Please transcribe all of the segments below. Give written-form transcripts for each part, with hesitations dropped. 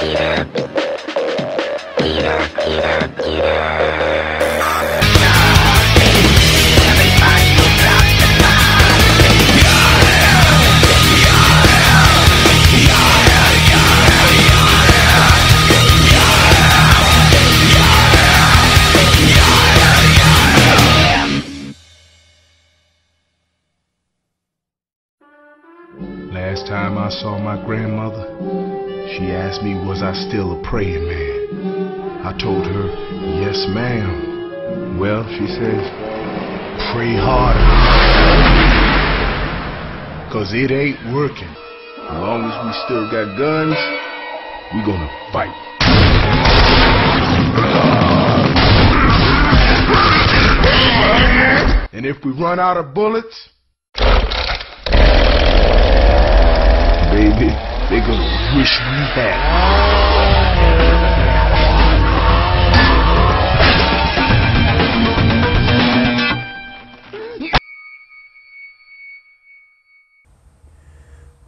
Last time I saw my grandmother, she asked me was I still a praying man. I told her, yes ma'am. Well, she says, pray harder. 'Cause it ain't working. As long as we still got guns, we gonna fight. And if we run out of bullets, baby, they're gonna wish we had.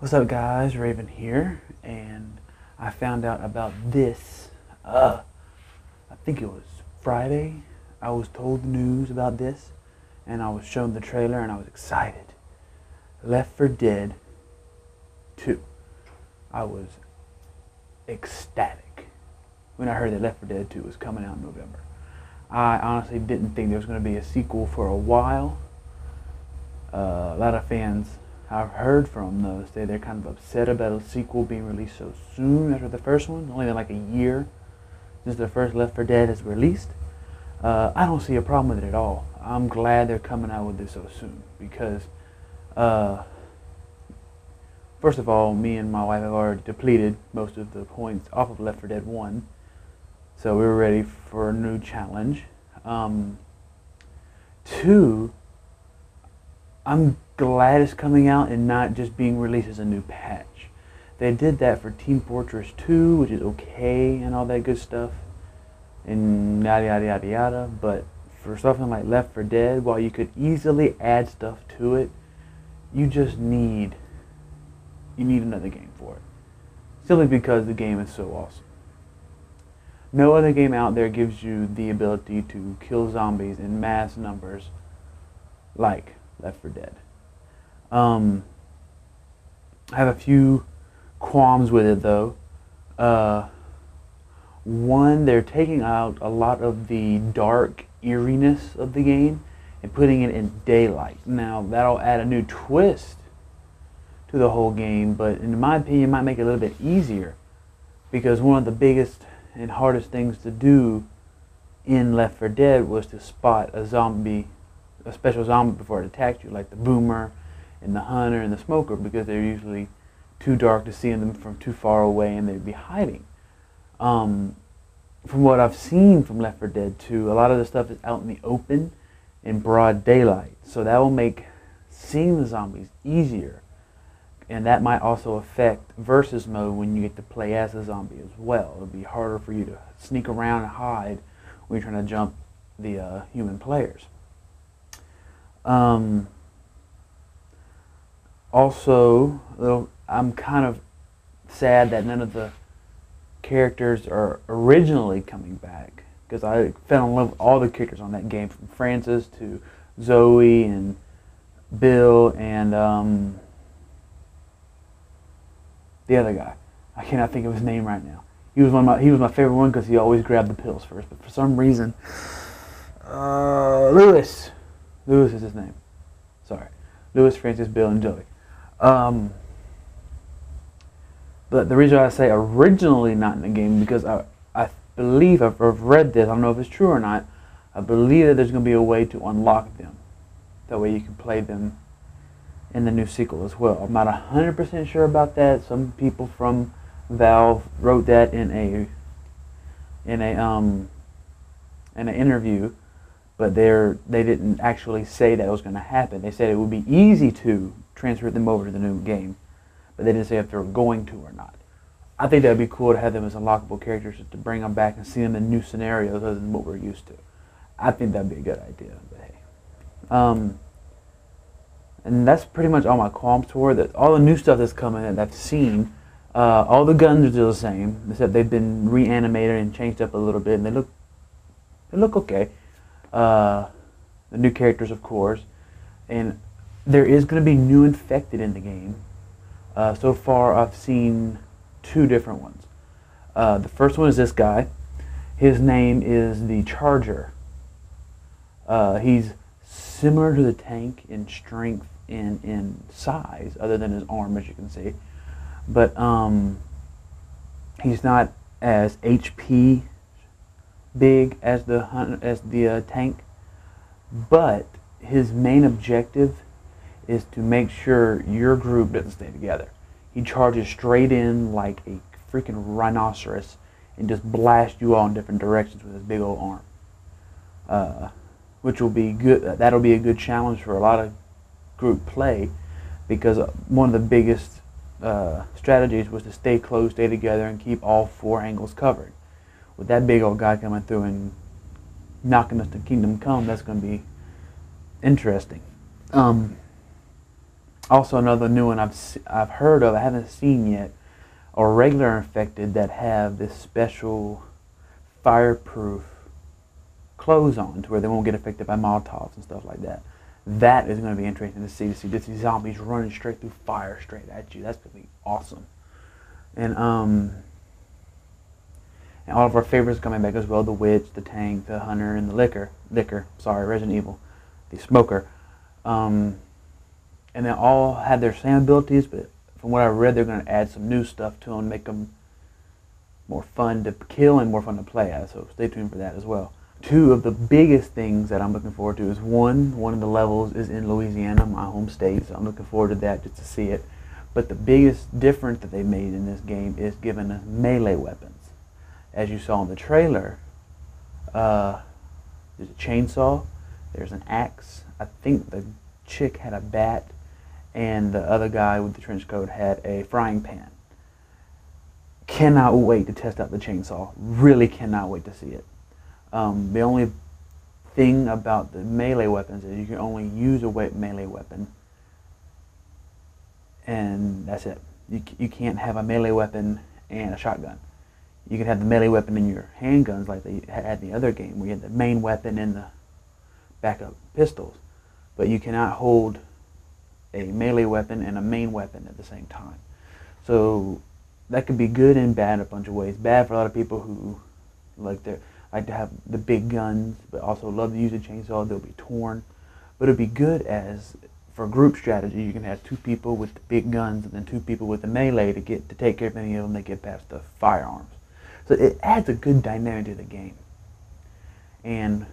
What's up guys, Raven here, and I found out about this, I think it was Friday. I was told the news about this, and I was shown the trailer, and I was excited. Left 4 Dead 2. I was ecstatic when I heard that Left 4 Dead 2 was coming out in November. I honestly didn't think there was going to be a sequel for a while. A lot of fans I've heard from though say they're kind of upset about a sequel being released so soon after the first one. Only been like a year since the first Left 4 Dead is released. I don't see a problem with it at all. I'm glad they're coming out with this so soon because first of all, me and my wife have already depleted most of the points off of Left 4 Dead 1, so we were ready for a new challenge. 2, I'm glad it's coming out and not just being released as a new patch. They did that for Team Fortress 2, which is okay and all that good stuff, and yada yada yada yada, but for something like Left 4 Dead, while you could easily add stuff to it, you just need another game for it, simply because the game is so awesome. No other game out there gives you the ability to kill zombies in mass numbers like Left 4 Dead. I have a few qualms with it though. One, they're taking out a lot of the dark eeriness of the game and putting it in daylight. Now that'll add a new twist to the whole game, but in my opinion might make it a little bit easier, because one of the biggest and hardest things to do in Left 4 Dead was to spot a zombie, a special zombie, before it attacked you, like the boomer and the hunter and the smoker, because they're usually too dark to see them from too far away and they'd be hiding. From what I've seen from Left 4 Dead 2, a lot of the stuff is out in the open in broad daylight, so that will make seeing the zombies easier, and that might also affect versus mode when you get to play as a zombie as well. It'll be harder for you to sneak around and hide when you're trying to jump the human players. Also, I'm kind of sad that none of the characters are originally coming back, because I fell in love with all the characters on that game, from Francis to Zoe and Bill and the other guy. I cannot think of his name right now. He was my favorite one because he always grabbed the pills first, but for some reason, Lewis is his name. Sorry, Lewis, Francis, Bill, and Joey. But the reason I say originally not in the game, because I believe I've read this. I don't know if it's true or not. I believe that there's going to be a way to unlock them. That way you can play them in the new sequel as well. I'm not 100% sure about that. Some people from Valve wrote that in an interview, but they didn't actually say that it was going to happen. They said it would be easy to transfer them over to the new game, but they didn't say if they were going to or not. I think that would be cool to have them as unlockable characters, to bring them back and see them in new scenarios other than what we're used to. I think that would be a good idea, but hey. And that's pretty much all my qualms toward it. All the new stuff that's coming that I've seen, All the guns are still the same, except they've been reanimated and changed up a little bit, and they look okay. The new characters, of course, and there is going to be new infected in the game. So far, I've seen 2 different ones. The first one is this guy. His name is the Charger. He's similar to the tank in strength and in size, other than his arm, as you can see. But he's not as HP big as the tank. But his main objective is to make sure your group doesn't stay together. He charges straight in like a freaking rhinoceros and just blasts you all in different directions with his big old arm. Which will be good. That'll be a good challenge for a lot of group play, because one of the biggest strategies was to stay close, stay together, and keep all 4 angles covered. With that big old guy coming through and knocking us to Kingdom Come, that's going to be interesting. Also, another new one I've heard of, I haven't seen yet, are regular infected that have this special fireproof clothes on to where they won't get affected by Molotovs and stuff like that. That is going to be interesting to see these zombies running straight through fire straight at you. That's going to be awesome. And all of our favorites coming back as well: the witch, the tank, the hunter, and the Resident Evil, the smoker. And they all have their same abilities, but from what I read, they're going to add some new stuff to them, make them more fun to kill and more fun to play as. So stay tuned for that as well. 2 of the biggest things that I'm looking forward to is one of the levels is in Louisiana, my home state, so I'm looking forward to that just to see it. But the biggest difference that they made in this game is giving us melee weapons. As you saw in the trailer, there's a chainsaw, there's an axe. I think the chick had a bat, and the other guy with the trench coat had a frying pan. Cannot wait to test out the chainsaw. Really cannot wait to see it. The only thing about the melee weapons is you can only use a melee weapon, and that's it. You can't have a melee weapon and a shotgun. You can have the melee weapon in your handguns like they had in the other game, where you had the main weapon and the backup pistols. But you cannot hold a melee weapon and a main weapon at the same time. So that could be good and bad in a bunch of ways. Bad for a lot of people who like to have the big guns, but also love to use a chainsaw. They'll be torn. But it'd be good as for group strategy. You can have 2 people with the big guns and then 2 people with the melee to take care of any of them that get past the firearms. So it adds a good dynamic to the game. And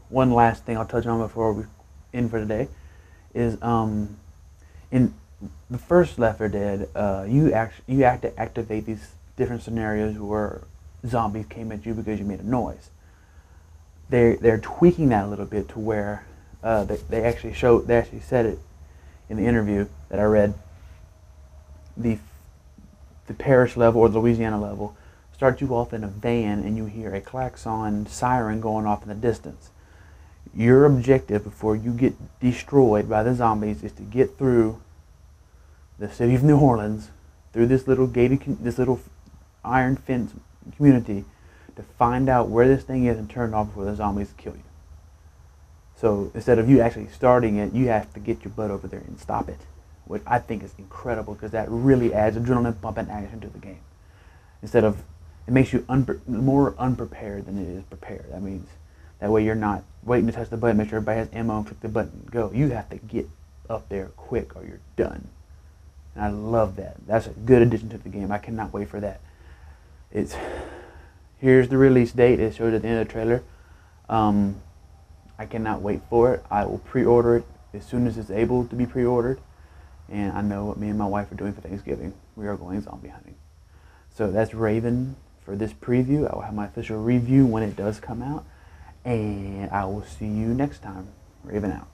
one last thing I'll touch on before we end for today is in the first Left 4 Dead, you have to activate these different scenarios where zombies came at you because you made a noise. They're tweaking that a little bit to where they actually said it in the interview that I read. The parish level or the Louisiana level starts you off in a van and you hear a klaxon siren going off in the distance. Your objective before you get destroyed by the zombies is to get through the city of New Orleans, through this little iron fence community, to find out where this thing is and turn it off before the zombies kill you. So instead of you actually starting it, you have to get your butt over there and stop it, which I think is incredible because that really adds adrenaline pump and action to the game. It makes you more unprepared than it is prepared. That means that way you're not waiting to touch the button, make sure everybody has ammo, and click the button and go. You have to get up there quick or you're done. And I love that. That's a good addition to the game. I cannot wait for that. Here's the release date. It shows at the end of the trailer. I cannot wait for it. I will pre-order it as soon as it's able to be pre-ordered. And I know what me and my wife are doing for Thanksgiving. We are going zombie hunting. So that's Raven for this preview. I will have my official review when it does come out. And I will see you next time. Raven out.